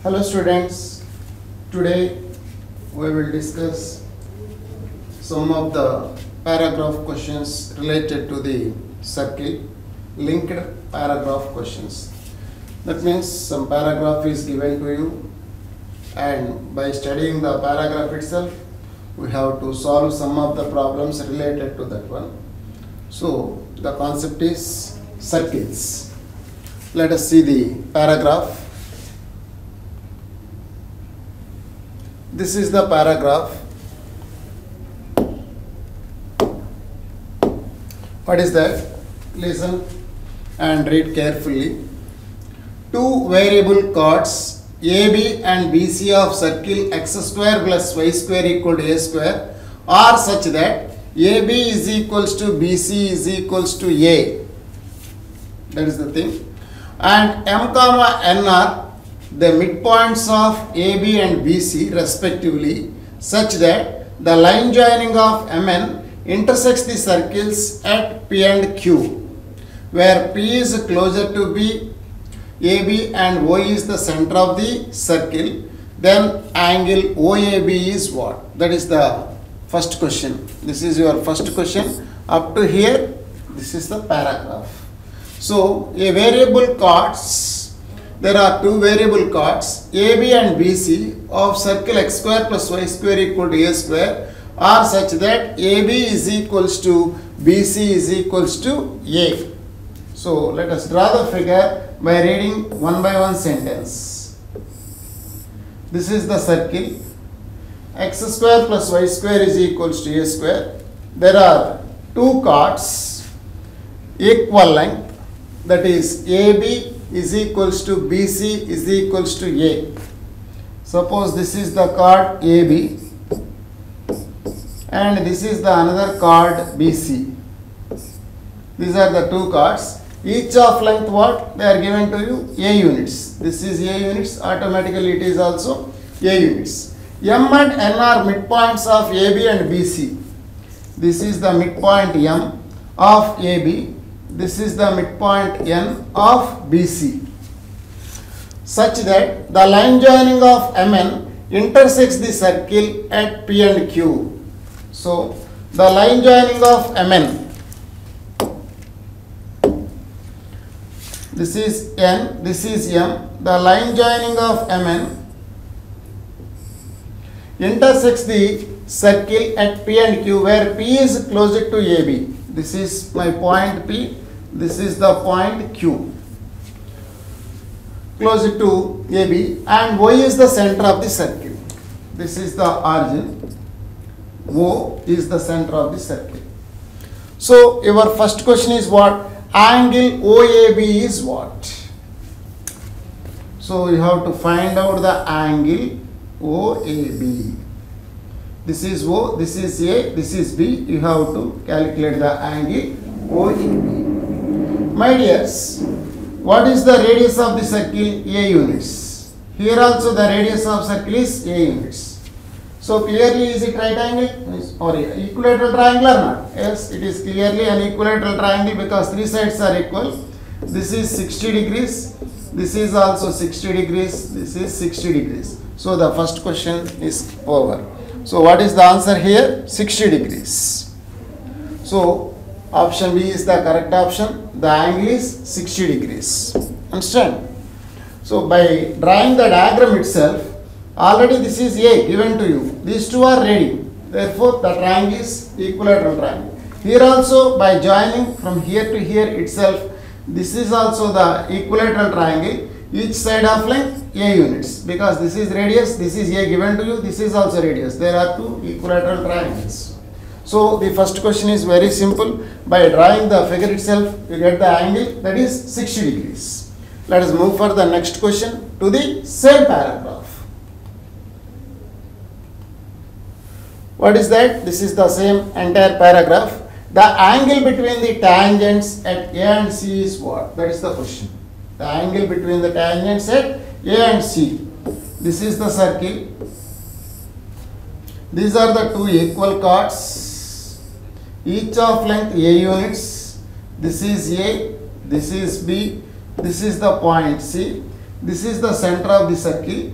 Hello students, today we will discuss some of the paragraph questions related to the circle, linked paragraph questions. That means some paragraph is given to you and by studying the paragraph itself we have to solve some of the problems related to that one. So the concept is circles. Let us see the paragraph. This is the paragraph. What is that? Listen and read carefully. Two variable chords AB and BC of circle x square plus y square equal to a square are such that AB is equals to BC is equals to A. That is the thing. And M comma N are the midpoints of AB and BC respectively such that the line joining of MN intersects the circles at P and Q, where P is closer to B, AB and O is the center of the circle. Then angle OAB is what? That is the first question. This is your first question. Up to here, this is the paragraph. So a variable chords, there are two variable chords AB and BC of circle x square plus y square equal to a square are such that AB is equals to BC is equals to A. So let us draw the figure by reading one by one sentence. This is the circle. X square plus y square is equals to a square. There are two chords equal length, that is AB is equals to BC is equals to A. Suppose this is the chord AB and this is the another chord BC. These are the two chords. Each of length what? They are given to you A units. This is A units, automatically it is also A units. M and N are midpoints of AB and BC. This is the midpoint M of AB. This is the midpoint N of BC. Such that the line joining of MN intersects the circle at P and Q. So the line joining of MN, this is N, this is M. The line joining of MN intersects the circle at P and Q, where P is closer to AB. This is my point P. This is the point Q, closer to AB, and O is the center of the circle. This is the origin. O is the center of the circle. So your first question is what? Angle OAB is what? So you have to find out the angle OAB. This is O, this is A, this is B. You have to calculate the angle OAB. My dears, what is the radius of the circle? A units. Here also the radius of circle is A units. So clearly is it right angle or equilateral triangle or not? Yes, it is clearly an equilateral triangle because three sides are equal. This is 60 degrees. This is also 60 degrees. This is 60 degrees. So the first question is over. So what is the answer here? 60 degrees. So option B is the correct option. The angle is 60 degrees. Understand? So by drawing the diagram itself, already this is A given to you. These two are ready. Therefore, the triangle is equilateral triangle. Here also by joining from here to here itself, this is also the equilateral triangle. Each side of length A units, because this is radius, this is A given to you, this is also radius. There are two equilateral triangles. So the first question is very simple. By drawing the figure itself, you get the angle, that is 60 degrees. Let us move for the next question to the same paragraph. What is that? This is the same entire paragraph. The angle between the tangents at A and C is what? That is the question. The angle between the tangents at A and C. This is the circle. These are the two equal chords, each of length A units. This is A, this is B, this is the point C. This is the center of the circle.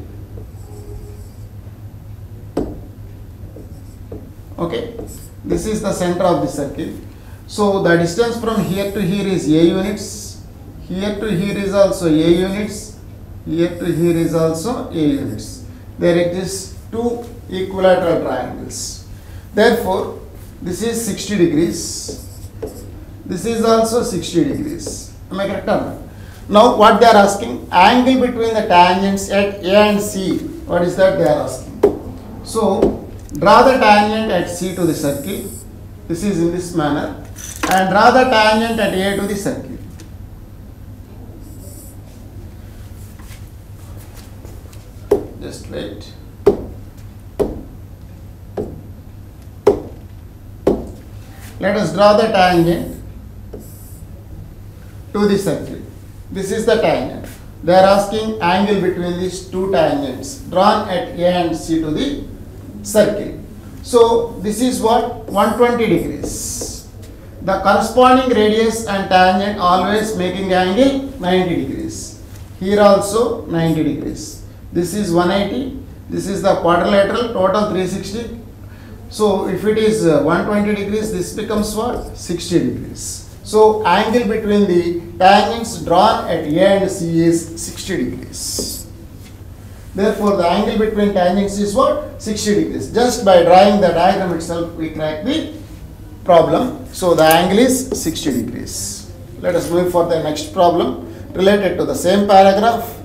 Okay, this is the center of the circle. So the distance from here to here is a units. Here to here is also a units. Here to here is also a units. There exist two equilateral triangles. Therefore, this is 60 degrees. This is also 60 degrees. Am I correct or not? Now what they are asking? Angle between the tangents at A and C. What is that they are asking? So draw the tangent at C to the circle. This is in this manner. And draw the tangent at A to the circle. Just wait. Let us draw the tangent to the circle. This is the tangent. They are asking angle between these two tangents drawn at A and C to the circle. So this is what? 120 degrees. The corresponding radius and tangent always making angle 90 degrees. Here also 90 degrees. This is 180. This is the quadrilateral, total 360. So if it is 120 degrees, this becomes what? 60 degrees. So angle between the tangents drawn at A and C is 60 degrees. Therefore, the angle between tangents is what? 60 degrees. Just by drawing the diagram itself, we crack the problem. So the angle is 60 degrees. Let us move for the next problem related to the same paragraph.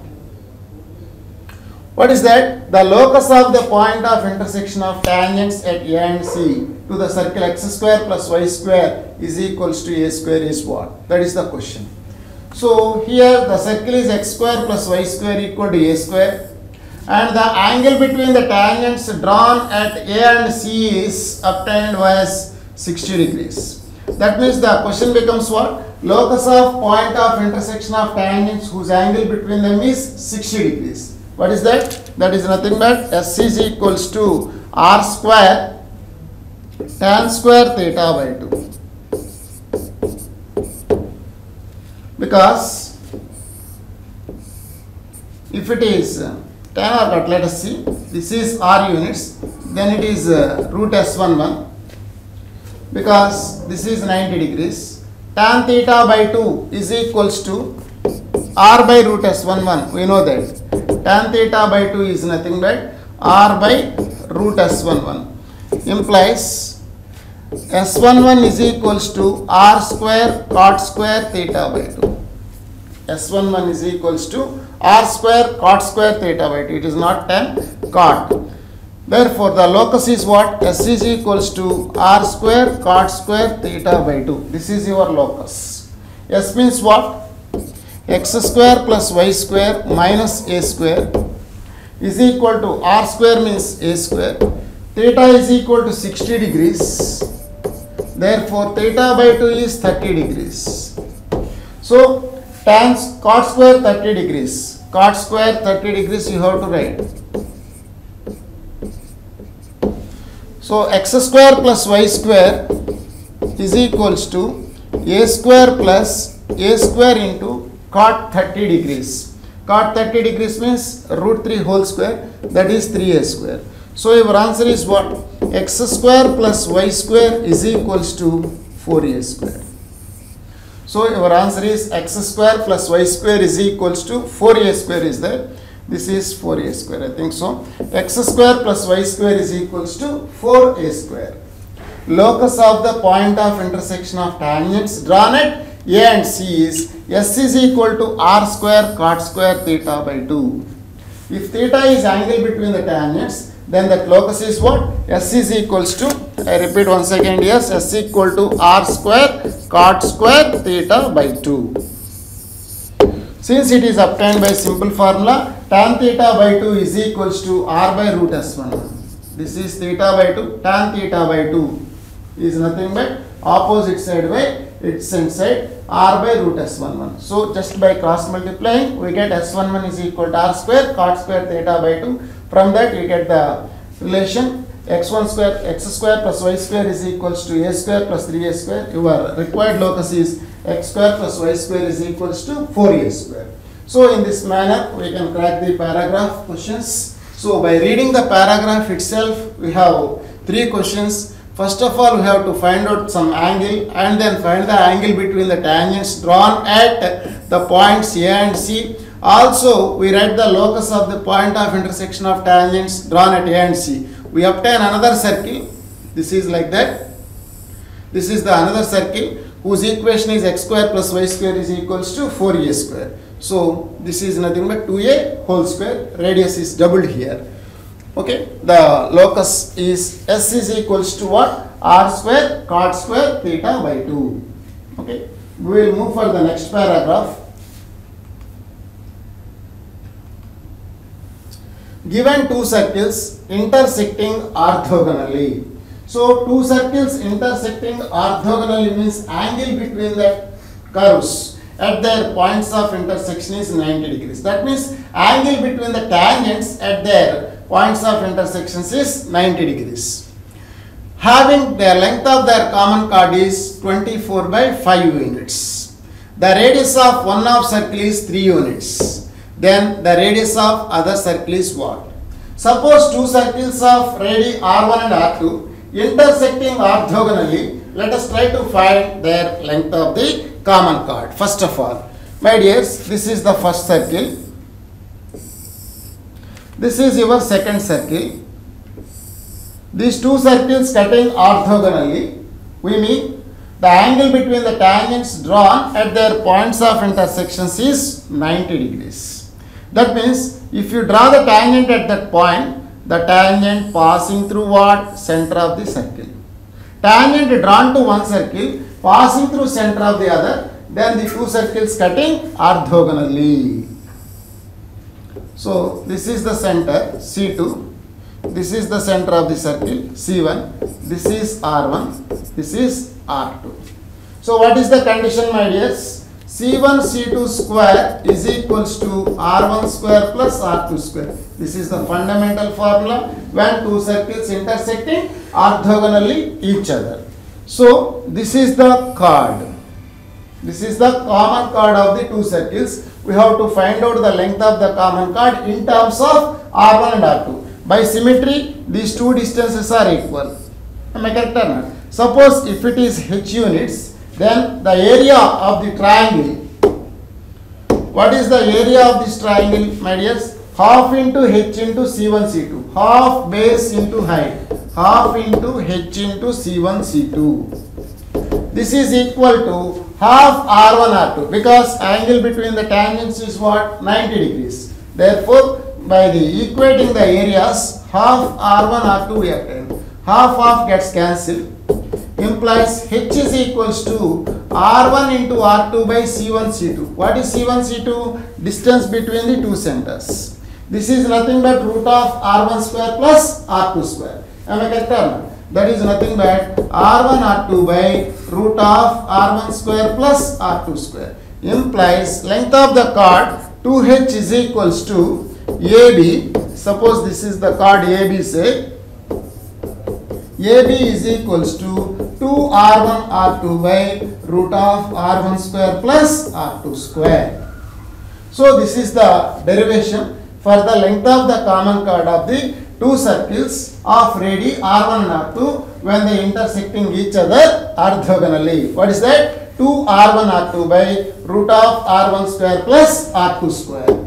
What is that? The locus of the point of intersection of tangents at A and C to the circle x square plus y square is equals to a square is what? That is the question. So here the circle is x square plus y square equal to a square, and the angle between the tangents drawn at A and C is obtained as 60 degrees. That means the question becomes what? Locus of point of intersection of tangents whose angle between them is 60 degrees. What is that? That is nothing but S is equals to R square tan square theta by 2. Because if it is tan or not, let us see. This is R units, then it is root S11. Because this is 90 degrees. Tan theta by 2 is equals to R by root S11. We know that. Tan theta by 2 is nothing but R by root S11. Implies S11 is equals to R square cot square theta by 2. S11 is equals to R square cot square theta by 2. It is not tan cot. Therefore, the locus is what? S is equals to R square cot square theta by 2. This is your locus. S means what? X square plus y square minus a square is equal to R square means a square. Theta is equal to 60 degrees. Therefore, theta by 2 is 30 degrees. So, tan cot square 30 degrees. Cot square 30 degrees you have to write. So, x square plus y square is equals to a square plus a square into cot 30 degrees. Cot 30 degrees means root 3 whole square, that is 3a square. So your answer is what? X square plus y square is equals to 4a square. So your answer is x square plus y square is equals to 4a square is there. This is 4a square, I think so. X square plus y square is equals to 4a square. Locus of the point of intersection of tangents drawn at A and C is S is equal to R square cot square theta by 2. If theta is angle between the tangents, then that locus is what? S is equals to, I repeat once again, yes, S equal to R square cot square theta by 2. Since it is obtained by simple formula, tan theta by 2 is equals to R by root S1. This is theta by 2, tan theta by 2 is nothing but opposite side by its inside R by root S11. So just by cross multiplying, we get S11 is equal to R square cot square theta by 2. From that we get the relation x1 square x square plus y square is equals to a square plus 3a square. Your required locus is x square plus y square is equals to 4a square. So in this manner we can crack the paragraph questions. So by reading the paragraph itself, we have 3 questions. First of all, we have to find out some angle and then find the angle between the tangents drawn at the points A and C. Also, we write the locus of the point of intersection of tangents drawn at A and C. We obtain another circle. This is like that. This is the another circle whose equation is x square plus y square is equals to 4a square. So this is nothing but 2a whole square. Radius is doubled here. Okay, the locus is S is equals to what? R square cot square theta by 2. Okay, we will move for the next paragraph. Given 2 circles intersecting orthogonally. So 2 circles intersecting orthogonally means angle between the curves at their points of intersection is 90 degrees. That means angle between the tangents at their points of intersections is 90 degrees. Having the length of their common chord is 24 by 5 units. The radius of one of circle is 3 units. Then the radius of other circle is what? Suppose 2 circles of radii R1 and R2 intersecting orthogonally. Let us try to find their length of the common chord. First of all, my dears, this is the first circle. This is your second circle. These 2 circles cutting orthogonally, we mean the angle between the tangents drawn at their points of intersections is 90 degrees. That means if you draw the tangent at that point, the tangent passing through what? Center of the circle. Tangent drawn to one circle passing through center of the other, then the 2 circles cutting orthogonally. So this is the center C2, this is the center of the circle C1, this is R1, this is R2. So what is the condition, my dears? C1 C2 square is equals to R1 square plus R2 square. This is the fundamental formula when 2 circles intersecting orthogonally each other. So this is the chord. This is the common chord of the 2 circles. We have to find out the length of the common chord in terms of R1 and R2. By symmetry, these 2 distances are equal. Am I correct or not? Suppose if it is h units, then the area of the triangle. What is the area of this triangle, my dears? Half into h into C1 C2. Half base into height. Half into h into C1 C2. This is equal to half R1 R2 because angle between the tangents is what? 90 degrees. Therefore, by the equating the areas, half R1 R2 we obtain. Half gets cancelled. Implies h is equals to R1 into R2 by C1 C2. What is C1 C2? Distance between the 2 centers. This is nothing but root of R1 square plus R2 square. Am I correct or not? That is nothing but R1 R2 by root of R1 square plus R2 square. Implies length of the chord 2h is equals to AB. Suppose this is the chord AB, say. AB is equals to 2R1 R2 by root of R1 square plus R2 square. So this is the derivation for the length of the common chord of the 2 circles of radii R1 and R2 when they intersecting each other orthogonally. What is that? 2R1 R2 by root of R1 square plus R2 square.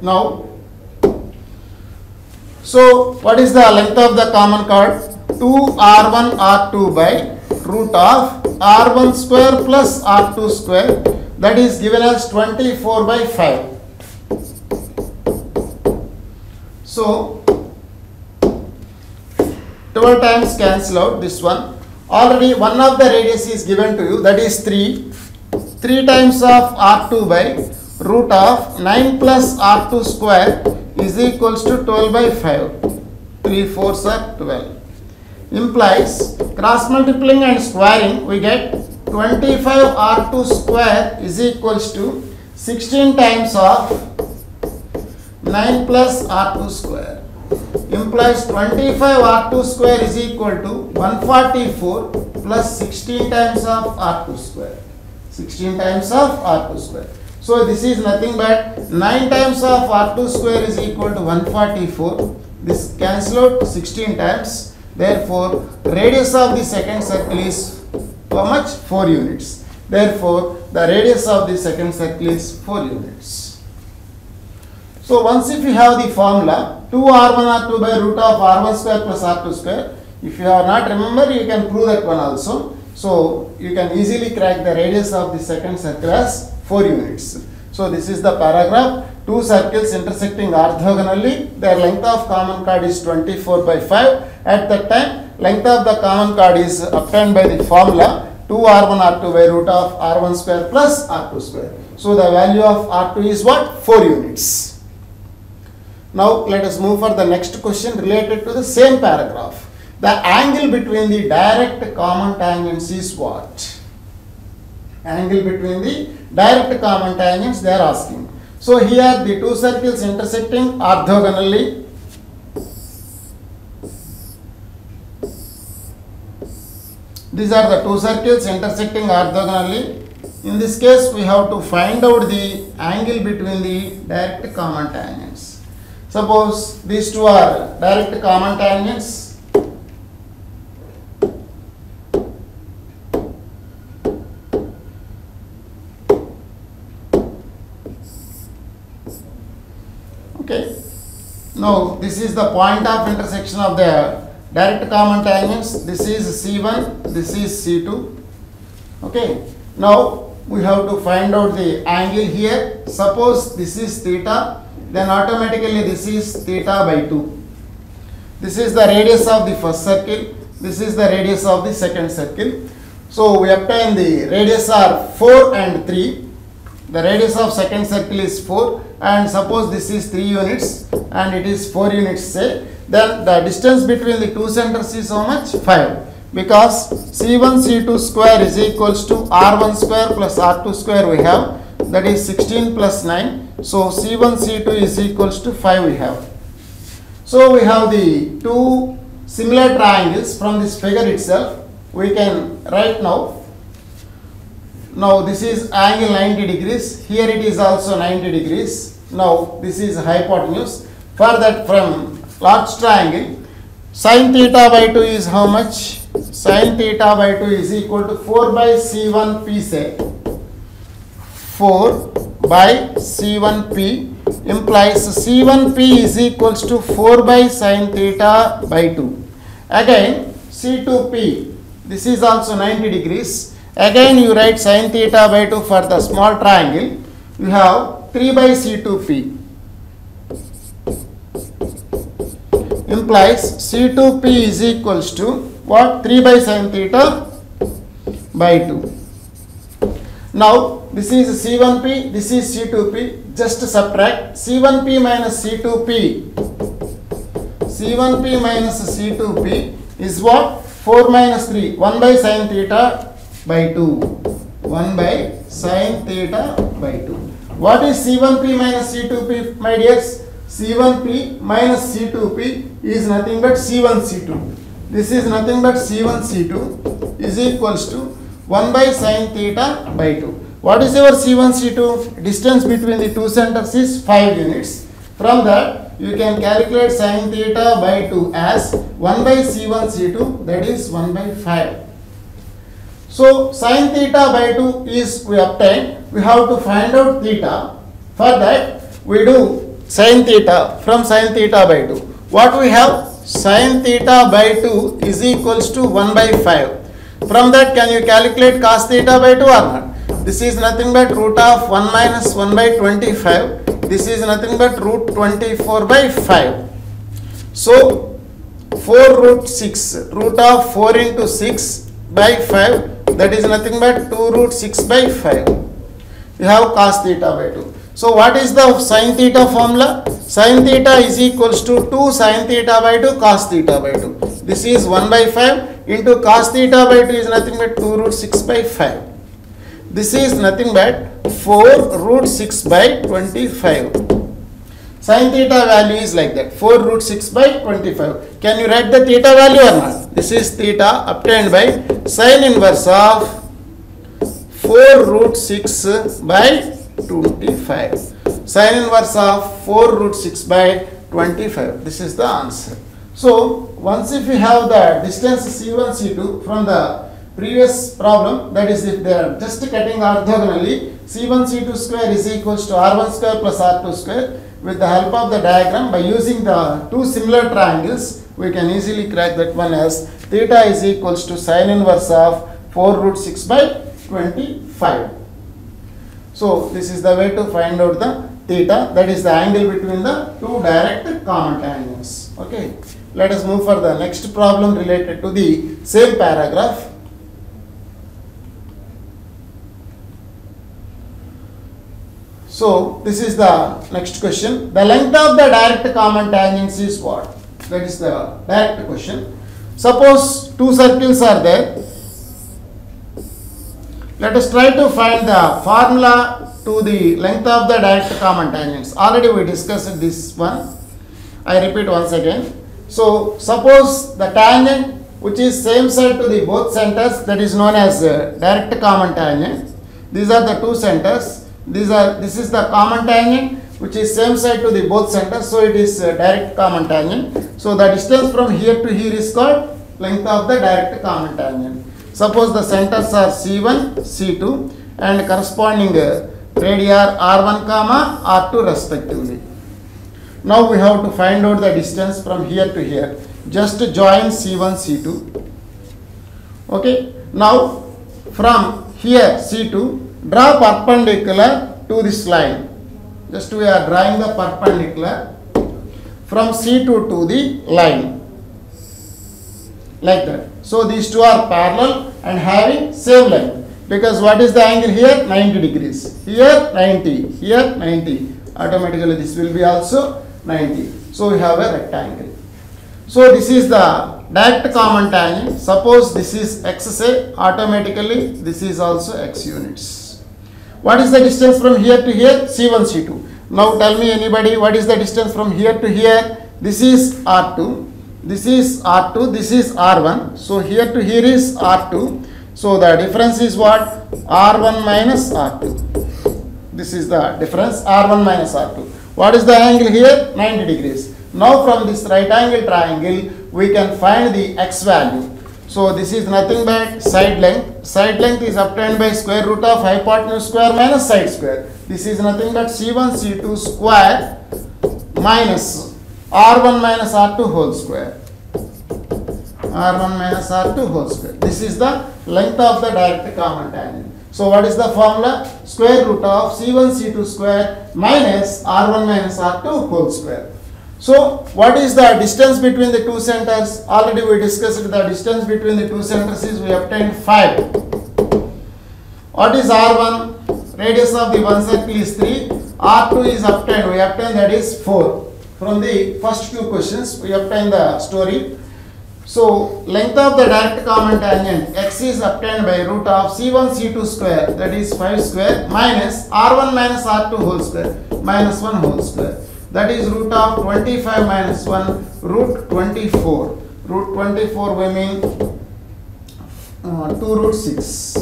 Now, so what is the length of the common chord? 2R1 R2 by root of R1 square plus R2 square, that is given as 24 by 5. So 12 times cancel out this one. Already one of the radius is given to you, that is 3. 3 times of R2 by root of 9 plus R2 square is equals to 12 by 5. 3 4s are 12. Implies cross multiplying and squaring, we get 25 R2 square is equals to 16 times of 9 plus R2 square. Implies 25 R2 square is equal to 144 plus 16 times of R2 square. 16 times of R2 square. So this is nothing but 9 times of r2 square is equal to 144. This cancel out 16 times. Therefore, radius of the second circle is how much? 4 units. Therefore, the radius of the second circle is 4 units. So once if you have the formula 2r1 r2 by root of r1 square plus r2 square, if you have not remember, you can prove that one also. So you can easily crack the radius of the second circle as 4 units. So this is the paragraph. Two circles intersecting orthogonally, their length of common chord is 24 by 5. At that time, length of the common chord is obtained by the formula 2r1 r2 by root of r1 square plus r2 square. So the value of r2 is what? 4 units. Now let us move for the next question related to the same paragraph. The angle between the direct common tangents is what? Angle between the direct common tangents they are asking. So here the two circles intersecting orthogonally. These are the two circles intersecting orthogonally. In this case, we have to find out the angle between the direct common tangents. Suppose these two are direct common tangents. Okay. Now this is the point of intersection of the direct common tangents. This is C1, this is C2. Okay. Now we have to find out the angle here. Suppose this is theta, then automatically this is theta by 2. This is the radius of the first circle. This is the radius of the second circle. So we obtain the radius are 4 and 3. The radius of second circle is 4, and suppose this is 3 units and it is 4 units say, then the distance between the two centers is how much? 5. Because C1 C2 square is equals to R1 square plus R2 square we have, that is 16 plus 9. So C1 C2 is equals to 5 we have. So we have the two similar triangles from this figure itself. We can write now. Now this is angle 90 degrees. Here it is also 90 degrees. Now this is hypotenuse. For that, from large triangle, sin theta by 2 is how much? Sin theta by 2 is equal to 4 by C1P say. 4 by C1P implies C1P is equals to 4 by sin theta by 2. Again C2P, this is also 90 degrees. Again you write sin theta by 2 for the small triangle. You have 3 by C2P. Implies C2P is equals to what? 3 by sin theta by 2. Now this is C1P, this is C2P. Just subtract C1P minus C2P. C1P minus C2P is what? 4 minus 3. 1 by sin theta by 2. 1 by sin theta by 2. What is C1P minus C2P, my dears? C1P minus C2P is nothing but C1C2. This is nothing but C1C2 is equals to 1 by sin theta by 2. What is your C1C2? Distance between the two centers is 5 units. From that, you can calculate sin theta by 2 as 1 by C1C2, that is 1 by 5. So sin theta by 2 is we obtain. We have to find out theta. For that, we do sin theta from sin theta by 2. What we have? Sin theta by 2 is equals to 1 by 5. From that, can you calculate cos theta by 2 or not? This is nothing but root of 1 minus 1 by 25. This is nothing but root 24 by 5. So 4 root 6. Root of 4 into 6 by 5. That is nothing but 2 root 6 by 5. You have cos theta by 2. So what is the sin theta formula? Sin theta is equals to 2 sin theta by 2 cos theta by 2. This is 1 by 5 into cos theta by 2 is nothing but 2 root 6 by 5. This is nothing but 4 root 6 by 25. Sin theta value is like that, 4 root 6 by 25. Can you write the theta value or not? This is theta obtained by sin inverse of 4 root 6 by 25. Sin inverse of 4 root 6 by 25. This is the answer. So once if you have the distance C1, C2 from the previous problem, that is if they are just cutting orthogonally, C1, C2 square is equals to R1 square plus R2 square. With the help of the diagram, by using the two similar triangles, we can easily crack that one as theta is equals to sin inverse of 4 root 6 by 25. So this is the way to find out the theta, that is the angle between the two direct common tangents. Okay, let us move for the next problem related to the same paragraph. So this is the next question. The length of the direct common tangents is what? That is the direct question. Suppose two circles are there. Let us try to find the formula to the length of the direct common tangents. Already we discussed this one. I repeat once again. So suppose the tangent which is same side to the both centers, that is known as direct common tangent. These are the two centers. This is the common tangent which is same side to the both centers, so it is direct common tangent. So the distance from here to here is called length of the direct common tangent. Suppose the centers are C1, C2 and corresponding radii are R1 comma R2 respectively. Now we have to find out the distance from here to here. Just join C1, C2. Okay. Now from here C2, draw perpendicular to this line. Just we are drawing the perpendicular from C2 to the line. Like that. So these two are parallel and having same length. Because what is the angle here? 90 degrees. Here 90. Here 90. Automatically this will be also 90. So we have a rectangle. So this is the direct common tangent. Suppose this is x, say, automatically this is also x units. What is the distance from here to here? C1, C2. Now tell me anybody, what is the distance from here to here? This is R2. This is R2. This is R1. So here to here is R2. So the difference is what? R1 minus R2. This is the difference, R1 minus R2. What is the angle here? 90 degrees. Now from this right angle triangle, we can find the x value. So this is nothing but side length. Side length is obtained by square root of hypotenuse square minus side square. This is nothing but C1 C2 square minus R1 minus R2 whole square. R1 minus R2 whole square. This is the length of the direct common tangent. So what is the formula? Square root of C1 C2 square minus R1 minus R2 whole square. So what is the distance between the two centers? Already we discussed the distance between the two centers is we obtained 5. What is R1? Radius of the one circle is 3. R2 is obtained. We obtained that is 4. From the first two questions we obtained the story. So length of the direct common tangent x is obtained by root of C1 C2 square, that is 5 square, minus R1 minus R2 whole square, minus 1 whole square. That is root of 25 minus 1, root 24. Root 24 we mean 2 root 6.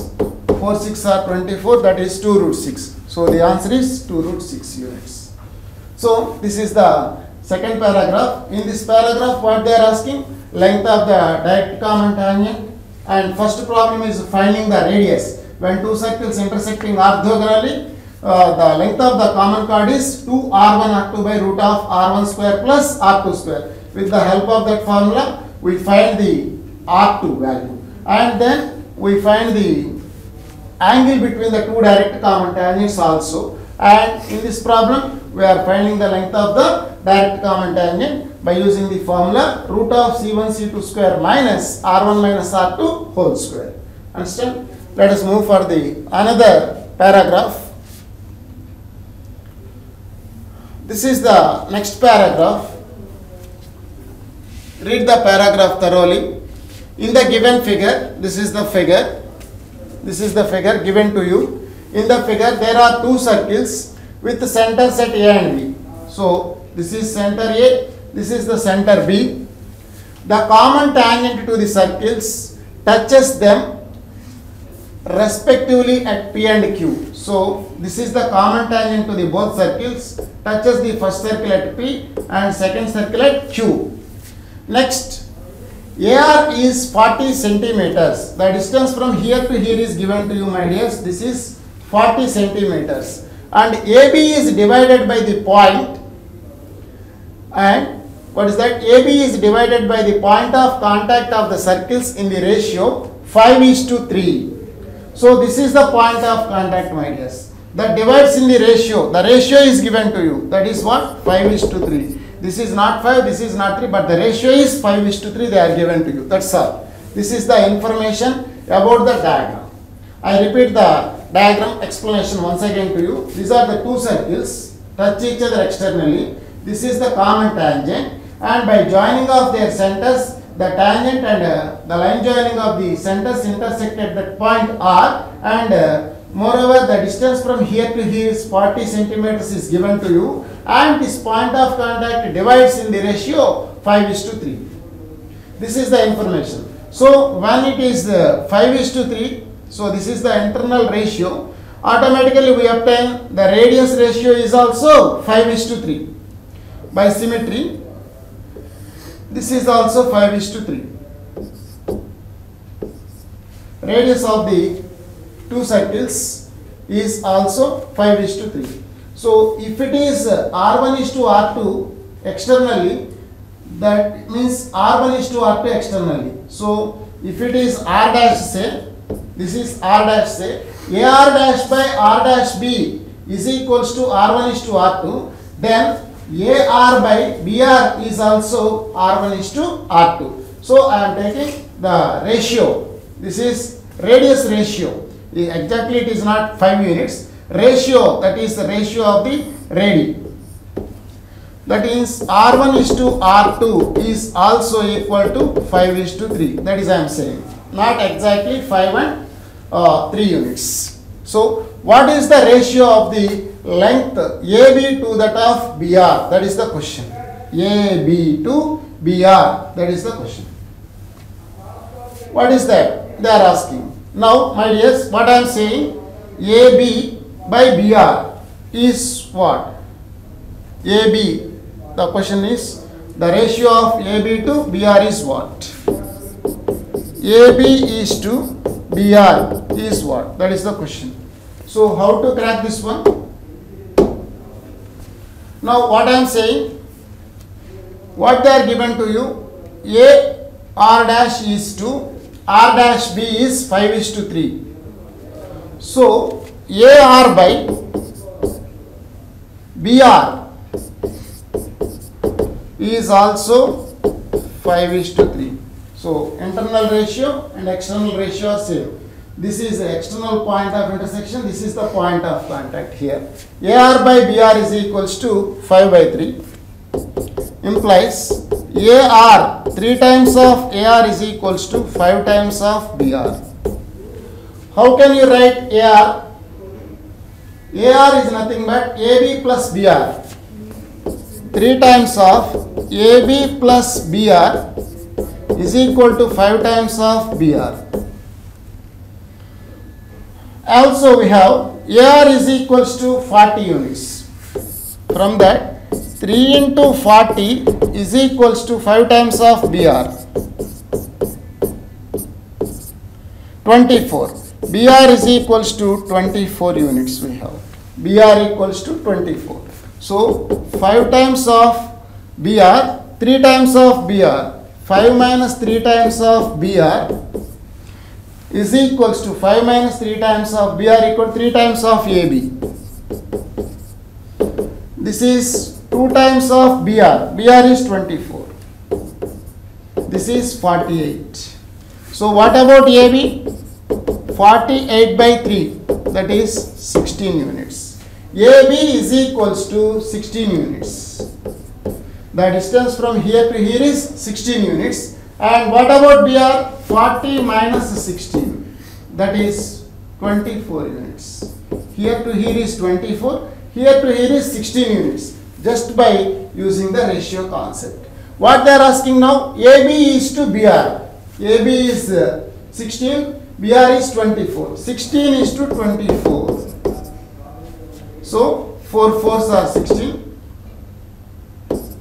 4 6 are 24, that is 2 root 6. So the answer is 2 root 6 units. So this is the second paragraph. In this paragraph what they are asking? Length of the direct common tangent, and first problem is finding the radius. When two circles intersecting orthogonally, the length of the common chord is 2r1 r2 by root of r1 square plus r2 square. With the help of that formula, we find the r2 value, and then we find the angle between the two direct common tangents also. And in this problem, we are finding the length of the direct common tangent by using the formula root of C1 C2 square minus R1 minus R2 whole square. Understand? Let us move for the another paragraph. This is the next paragraph. Read the paragraph thoroughly. In the given figure, this is the figure. This is the figure given to you. In the figure, there are two circles with the centers at A and B. So this is center A. This is the center B. The common tangent to the circles touches them respectively at P and Q. So this is the common tangent to the both circles, touches the first circle at P and second circle at Q. Next, AR is 40 centimeters. The distance from here to here is given to you, my dears. This is 40 centimeters. And AB is divided by the point, and what is that? AB is divided by the point of contact of the circles in the ratio 5:3. So this is the point of contact, my dears. That divides in the ratio. The ratio is given to you. That is what? 5:3. This is not 5, this is not 3, but the ratio is 5:3. They are given to you. That's all. This is the information about the diagram. I repeat the diagram explanation once again to you. These are the two circles, touch each other externally. This is the common tangent, and by joining of their centers, the tangent and the line joining of the centers intersect at that point R, and moreover the distance from here to here is 40 centimeters is given to you, and this point of contact divides in the ratio 5:3. This is the information. So when it is 5:3, so this is the internal ratio. Automatically we obtain the radius ratio is also 5:3. By symmetry, this is also 5:3. Radius of the two circles is also 5:3. So if it is R1:R2 externally, that means R1:R2 externally. So if it is R dash, say, this is R dash, say, AR dash by R dash B is equals to R1:R2, then AR by BR is also R1:R2. So I am taking the ratio. This is radius ratio. Exactly it is not 5 units. Ratio, that is the ratio of the radii. That is R1:R2 is also equal to 5:3. That is I am saying. Not exactly 5 and 3 units. So what is the ratio of the length AB to that of BR? That is the question. AB to BR. That is the question. What is that? They are asking. Now, my dears, what I am saying, AB by BR is what? AB. The question is, the ratio of AB to BR is what? AB is to BR is what? That is the question. So, how to crack this one? Now, what I am saying, what they are given to you, AR dash is to R dash B is 5:3. So, AR by BR is also 5:3. So, internal ratio and external ratio are same. This is the external point of intersection. This is the point of contact here. AR by BR is equals to 5/3. Implies AR 3 times of AR is equals to 5 times of BR. How can you write AR? AR is nothing but AB plus BR. 3 times of AB plus BR is equal to 5 times of BR. Also we have AR is equals to 40 units. From that, 3 into 40 is equals to 5 times of BR. 24. BR is equals to 24 units we have. BR equals to 24. So 5 times of BR, 3 times of BR. 5 minus 3 times of BR is equals to 5 minus 3 times of BR equal to 3 times of AB. This is 2 times of BR. BR is 24. This is 48. So what about AB? 48 by 3. That is 16 units. AB is equals to 16 units. The distance from here to here is 16 units. And what about BR? 40 minus 16. That is 24 units. Here to here is 24. Here to here is 16 units. Just by using the ratio concept. What they are asking now? AB is to BR. AB is 16. BR is 24. 16 is to 24. So 4 fours are 16.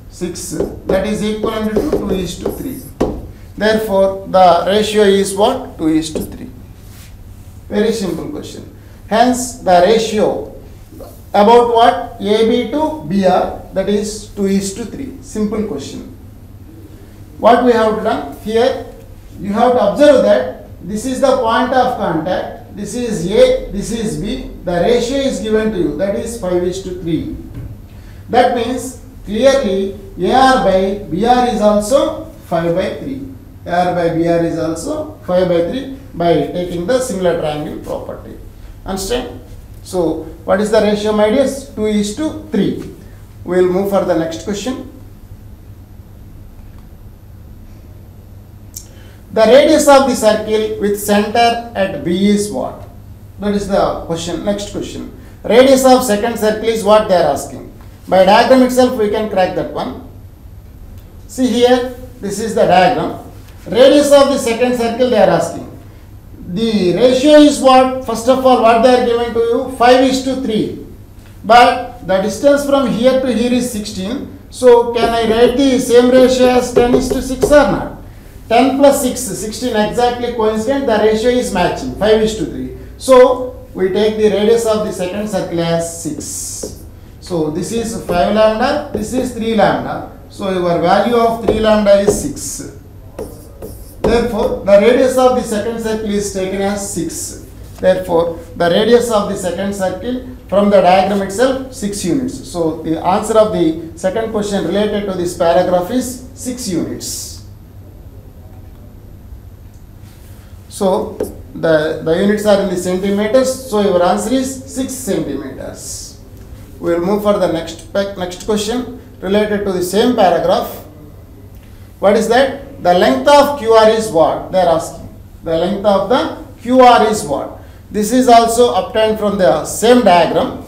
6. That is equivalent to 2 is to 3. Therefore, the ratio is what? 2 is to 3. Very simple question. Hence, the ratio about what? AB to BR, that is 2 is to 3. Simple question. What we have done here, you have to observe that this is the point of contact, this is A, this is B, the ratio is given to you, that is 5 is to 3. That means clearly AR by BR is also 5 by 3. AR by BR is also 5 by 3 by taking the similar triangle property. Understand? So, what is the ratio, my dears? 2 is to 3. We will move for the next question. The radius of the circle with center at B is what? That is the question. Next question. Radius of second circle is what they are asking. By diagram itself we can crack that one. See here, this is the diagram. Radius of the second circle they are asking. The ratio is what? First of all, what they are given to you? 5 is to 3. But the distance from here to here is 16. So, can I write the same ratio as 10 is to 6 or not? 10 plus 6, 16 exactly coincident, the ratio is matching, 5 is to 3. So, we take the radius of the second circle as 6. So, this is 5 lambda, this is 3 lambda. So, your value of 3 lambda is 6. Therefore, the radius of the second circle is taken as 6. Therefore, the radius of the second circle from the diagram itself 6 units. So, the answer of the second question related to this paragraph is 6 units. So, the units are in the centimeters. So, your answer is 6 centimeters. We will move for the next question related to the same paragraph. What is that? The length of QR is what? They are asking. The length of the QR is what? This is also obtained from the same diagram.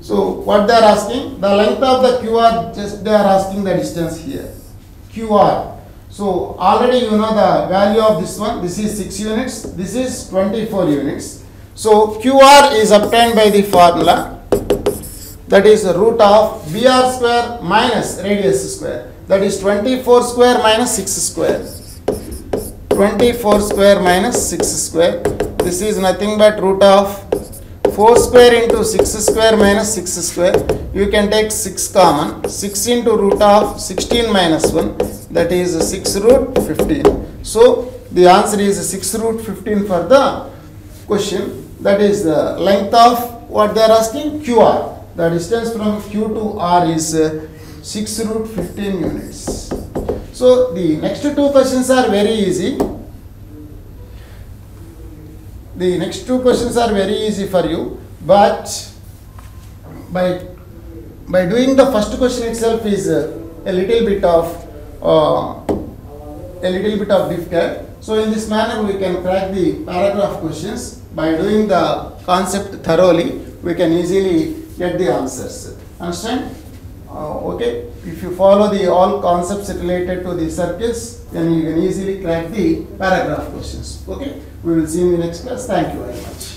So, what they are asking? The length of the QR, just they are asking the distance here. QR. So, already you know the value of this one. This is 6 units. This is 24 units. So, QR is obtained by the formula. That is root of BR square minus radius square. That is 24 square minus 6 square. 24 square minus 6 square. This is nothing but root of 4 square into 6 square minus 6 square. You can take 6 common. 6 into root of 16 minus 1. That is 6 root 15. So, the answer is 6 root 15 for the question. That is the length of what they are asking? QR. The distance from Q to R is 6 root 15 units. So, the next two questions are very easy. The next two questions are very easy for you, but by doing the first question itself is a little bit of difficult. So, in this manner we can crack the paragraph questions. By doing the concept thoroughly, we can easily get the answers. Understand? Okay. If you follow the all concepts related to the circles, then you can easily crack the paragraph questions. Okay. We will see you in the next class. Thank you very much.